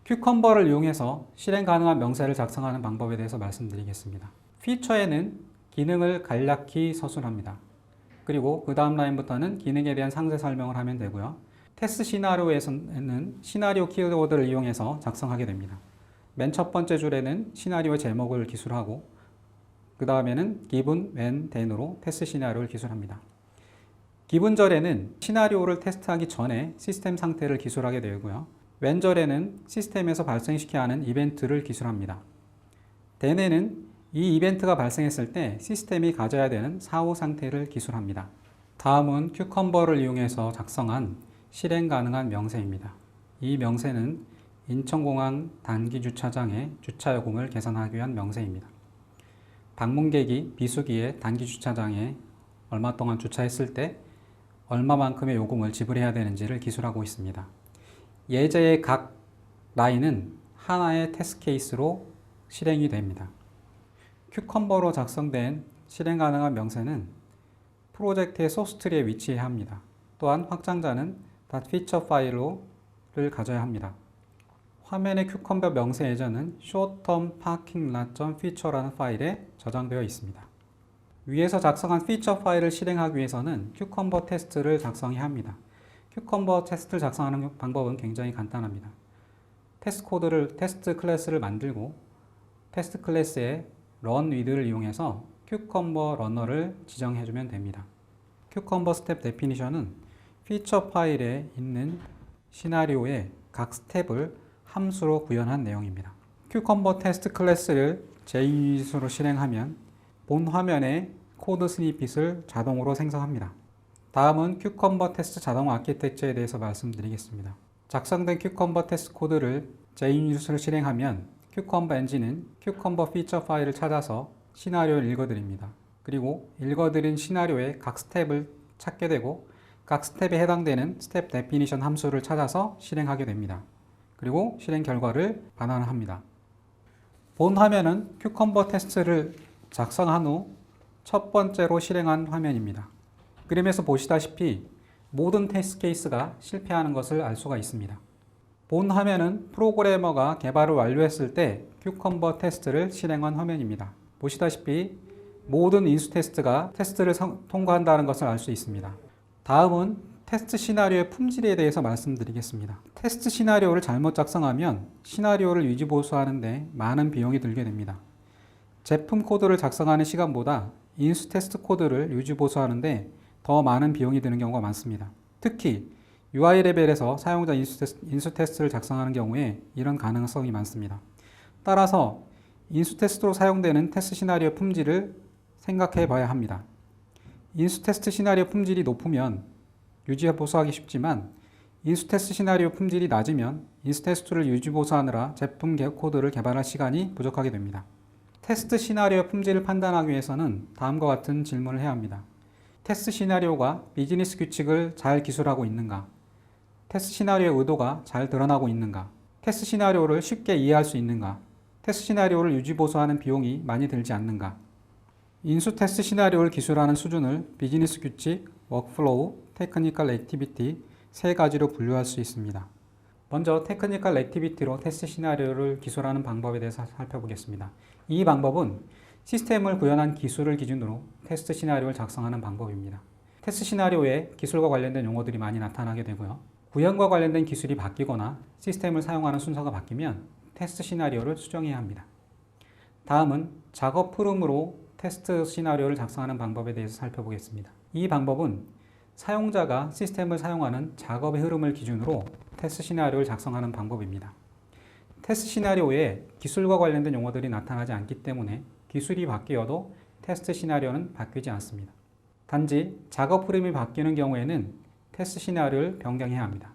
큐컴버를 이용해서 실행 가능한 명세를 작성하는 방법에 대해서 말씀드리겠습니다. 피처에는 기능을 간략히 서술합니다. 그리고 그 다음 라인부터는 기능에 대한 상세 설명을 하면 되고요. 테스트 시나리오에서는 시나리오 키워드를 이용해서 작성하게 됩니다. 맨 첫 번째 줄에는 시나리오 제목을 기술하고 그 다음에는 given, when, then으로 테스트 시나리오를 기술합니다. 기분절에는 시나리오를 테스트하기 전에 시스템 상태를 기술하게 되고요. 왼절에는 시스템에서 발생시켜야 하는 이벤트를 기술합니다. then에는 이 이벤트가 발생했을 때 시스템이 가져야 되는 사후 상태를 기술합니다. 다음은 큐컴버를 이용해서 작성한 실행 가능한 명세입니다. 이 명세는 인천공항 단기 주차장의 주차 요금을 계산하기 위한 명세입니다. 방문객이 비수기에 단기 주차장에 얼마 동안 주차했을 때 얼마만큼의 요금을 지불해야 되는지를 기술하고 있습니다. 예제의 각 라인은 하나의 테스트 케이스로 실행이 됩니다. 큐컴버로 작성된 실행 가능한 명세는 프로젝트의 소스 트리에 위치해야 합니다. 또한 확장자는 .feature 파일을 가져야 합니다. 화면의 큐컴버 명세 예전은 short-term parking lot.feature라는 파일에 저장되어 있습니다. 위에서 작성한 피처 파일을 실행하기 위해서는 큐컴버 테스트를 작성해야 합니다. 큐컴버 테스트를 작성하는 방법은 굉장히 간단합니다. 테스트 클래스를 만들고 테스트 클래스에 run with를 이용해서 큐컴버 러너를 지정해주면 됩니다. 큐컴버 스텝 데피니션은 피처 파일에 있는 시나리오의 각 스텝을 함수로 구현한 내용입니다. 큐컴버 테스트 클래스를 JUnit으로 실행하면 본 화면에 코드 스니핏을 자동으로 생성합니다. 다음은 큐컴버 테스트 자동 아키텍처에 대해서 말씀드리겠습니다. 작성된 큐컴버 테스트 코드를 JUnit으로 실행하면 큐컴버 엔진은 큐컴버 피처 파일을 찾아서 시나리오를 읽어드립니다. 그리고 읽어드린 시나리오의 각 스텝을 찾게 되고 각 스텝에 해당되는 스텝 데피니션 함수를 찾아서 실행하게 됩니다. 그리고 실행 결과를 반환합니다. 본 화면은 큐컴버 테스트를 작성한 후 첫 번째로 실행한 화면입니다. 그림에서 보시다시피 모든 테스트 케이스가 실패하는 것을 알 수가 있습니다. 본 화면은 프로그래머가 개발을 완료했을 때 큐컴버 테스트를 실행한 화면입니다. 보시다시피 모든 인수 테스트가 테스트를 통과한다는 것을 알 수 있습니다. 다음은 테스트 시나리오의 품질에 대해서 말씀드리겠습니다. 테스트 시나리오를 잘못 작성하면 시나리오를 유지 보수하는데 많은 비용이 들게 됩니다. 제품 코드를 작성하는 시간보다 인수 테스트 코드를 유지 보수하는데 더 많은 비용이 드는 경우가 많습니다. 특히 UI 레벨에서 사용자 인수 테스트를 작성하는 경우에 이런 가능성이 많습니다. 따라서 인수 테스트로 사용되는 테스트 시나리오 품질을 생각해 봐야 합니다. 인수 테스트 시나리오 품질이 높으면 유지 보수하기 쉽지만 인수 테스트 시나리오 품질이 낮으면 인수 테스트를 유지 보수하느라 제품 코드를 개발할 시간이 부족하게 됩니다. 테스트 시나리오 품질을 판단하기 위해서는 다음과 같은 질문을 해야 합니다. 테스트 시나리오가 비즈니스 규칙을 잘 기술하고 있는가? 테스트 시나리오의 의도가 잘 드러나고 있는가? 테스트 시나리오를 쉽게 이해할 수 있는가? 테스트 시나리오를 유지 보수하는 비용이 많이 들지 않는가? 인수 테스트 시나리오를 기술하는 수준을 비즈니스 규칙, 워크플로우, 테크니컬 액티비티 세 가지로 분류할 수 있습니다. 먼저 테크니컬 액티비티로 테스트 시나리오를 기술하는 방법에 대해서 살펴보겠습니다. 이 방법은 시스템을 구현한 기술을 기준으로 테스트 시나리오를 작성하는 방법입니다. 테스트 시나리오에 기술과 관련된 용어들이 많이 나타나게 되고요. 구현과 관련된 기술이 바뀌거나 시스템을 사용하는 순서가 바뀌면 테스트 시나리오를 수정해야 합니다. 다음은 작업 흐름으로 테스트 시나리오를 작성하는 방법에 대해서 살펴보겠습니다. 이 방법은 사용자가 시스템을 사용하는 작업의 흐름을 기준으로 테스트 시나리오를 작성하는 방법입니다. 테스트 시나리오에 기술과 관련된 용어들이 나타나지 않기 때문에 기술이 바뀌어도 테스트 시나리오는 바뀌지 않습니다. 단지 작업 흐름이 바뀌는 경우에는 테스트 시나리오를 변경해야 합니다.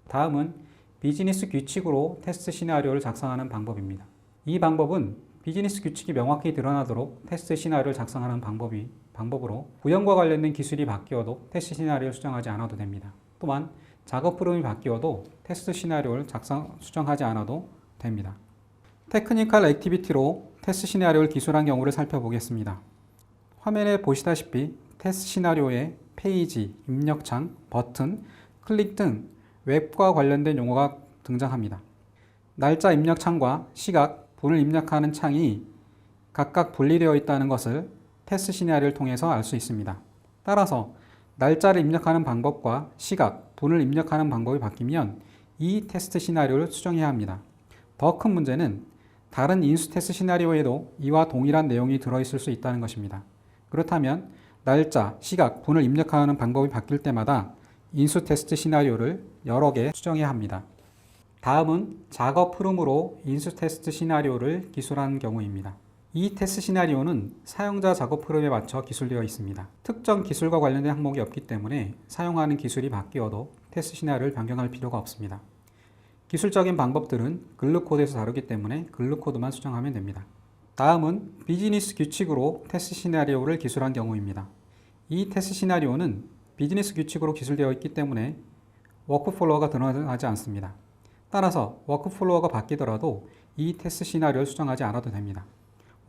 다음은 비즈니스 규칙으로 테스트 시나리오를 작성하는 방법입니다. 이 방법은 비즈니스 규칙이 명확히 드러나도록 테스트 시나리오를 작성하는 방법으로 구현과 관련된 기술이 바뀌어도 테스트 시나리오를 수정하지 않아도 됩니다. 또한 작업 흐름이 바뀌어도 테스트 시나리오를 수정하지 않아도 됩니다. 테크니컬 액티비티로 테스트 시나리오를 기술한 경우를 살펴보겠습니다. 화면에 보시다시피 테스트 시나리오에 페이지, 입력창, 버튼, 클릭 등 웹과 관련된 용어가 등장합니다. 날짜 입력 창과 시각, 분을 입력하는 창이 각각 분리되어 있다는 것을 테스트 시나리오를 통해서 알 수 있습니다. 따라서 날짜를 입력하는 방법과 시각, 분을 입력하는 방법이 바뀌면 이 테스트 시나리오를 수정해야 합니다. 더 큰 문제는 다른 인수 테스트 시나리오에도 이와 동일한 내용이 들어있을 수 있다는 것입니다. 그렇다면 날짜, 시각, 분을 입력하는 방법이 바뀔 때마다 인수 테스트 시나리오를 여러 개 수정해야 합니다. 다음은 작업 흐름으로 인수 테스트 시나리오를 기술하는 경우입니다. 이 테스트 시나리오는 사용자 작업 흐름에 맞춰 기술되어 있습니다. 특정 기술과 관련된 항목이 없기 때문에 사용하는 기술이 바뀌어도 테스트 시나리오를 변경할 필요가 없습니다. 기술적인 방법들은 글루 코드에서 다루기 때문에 글루 코드만 수정하면 됩니다. 다음은 비즈니스 규칙으로 테스트 시나리오를 기술한 경우입니다. 이 테스트 시나리오는 비즈니스 규칙으로 기술되어 있기 때문에 워크플로어가 드러나지 않습니다. 따라서 워크플로어가 바뀌더라도 이 테스트 시나리오를 수정하지 않아도 됩니다.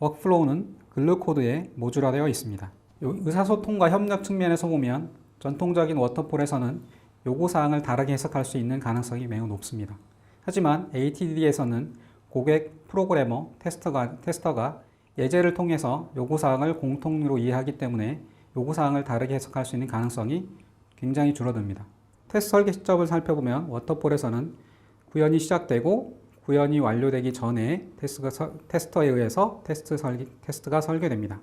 워크플로우는 글루 코드에 모듈화되어 있습니다. 의사소통과 협력 측면에서 보면 전통적인 워터폴에서는 요구사항을 다르게 해석할 수 있는 가능성이 매우 높습니다. 하지만 ATDD에서는 고객, 프로그래머, 테스터가 예제를 통해서 요구사항을 공통으로 이해하기 때문에 요구사항을 다르게 해석할 수 있는 가능성이 굉장히 줄어듭니다. 테스트 설계 시점을 살펴보면 워터폴에서는 구현이 시작되고 구현이 완료되기 전에 테스터에 의해서 테스트가 설계됩니다.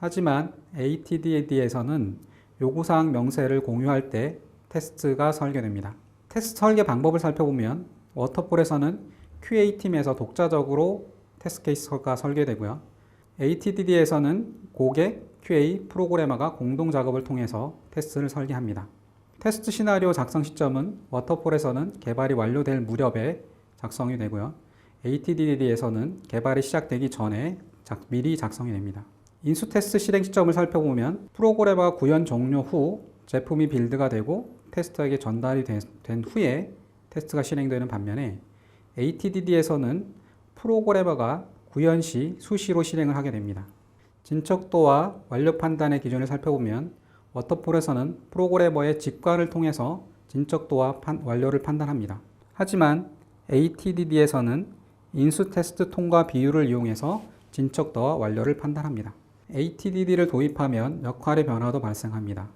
하지만 ATDD에서는 요구사항 명세를 공유할 때 테스트가 설계됩니다. 테스트 설계 방법을 살펴보면 워터폴에서는 QA팀에서 독자적으로 테스트 케이스가 설계되고요. ATDD에서는 고객, QA, 프로그래머가 공동 작업을 통해서 테스트를 설계합니다. 테스트 시나리오 작성 시점은 워터폴에서는 개발이 완료될 무렵에 작성이 되고요. ATDD에서는 개발이 시작되기 전에 미리 작성이 됩니다. 인수 테스트 실행 시점을 살펴보면 프로그래머가 구현 종료 후 제품이 빌드가 되고 테스터에게 전달이 된 후에 테스트가 실행되는 반면에 ATDD에서는 프로그래머가 구현 시 수시로 실행을 하게 됩니다. 진척도와 완료 판단의 기준을 살펴보면 워터폴에서는 프로그래머의 직관을 통해서 진척도와 완료를 판단합니다. 하지만 ATDD에서는 인수 테스트 통과 비율을 이용해서 진척도와 완료를 판단합니다. ATDD를 도입하면 역할의 변화도 발생합니다.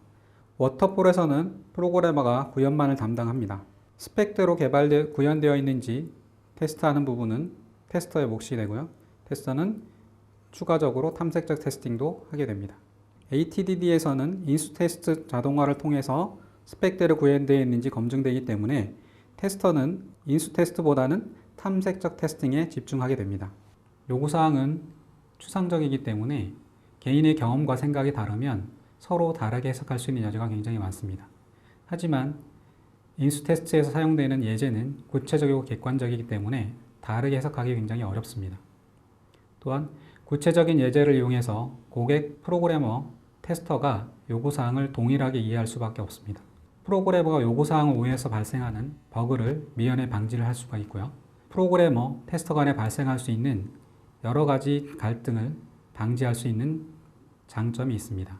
워터폴에서는 프로그래머가 구현만을 담당합니다. 스펙대로 구현되어 있는지 테스트하는 부분은 테스터의 몫이 되고요. 테스터는 추가적으로 탐색적 테스팅도 하게 됩니다. ATDD에서는 인수 테스트 자동화를 통해서 스펙대로 구현되어 있는지 검증되기 때문에 테스터는 인수 테스트보다는 탐색적 테스팅에 집중하게 됩니다. 요구사항은 추상적이기 때문에 개인의 경험과 생각이 다르면 서로 다르게 해석할 수 있는 여지가 굉장히 많습니다. 하지만 인수 테스트에서 사용되는 예제는 구체적이고 객관적이기 때문에 다르게 해석하기 굉장히 어렵습니다. 또한 구체적인 예제를 이용해서 고객, 프로그래머, 테스터가 요구사항을 동일하게 이해할 수밖에 없습니다. 프로그래머가 요구사항을 오해해서 발생하는 버그를 미연에 방지를 할 수가 있고요. 프로그래머, 테스터 간에 발생할 수 있는 여러 가지 갈등을 방지할 수 있는 장점이 있습니다.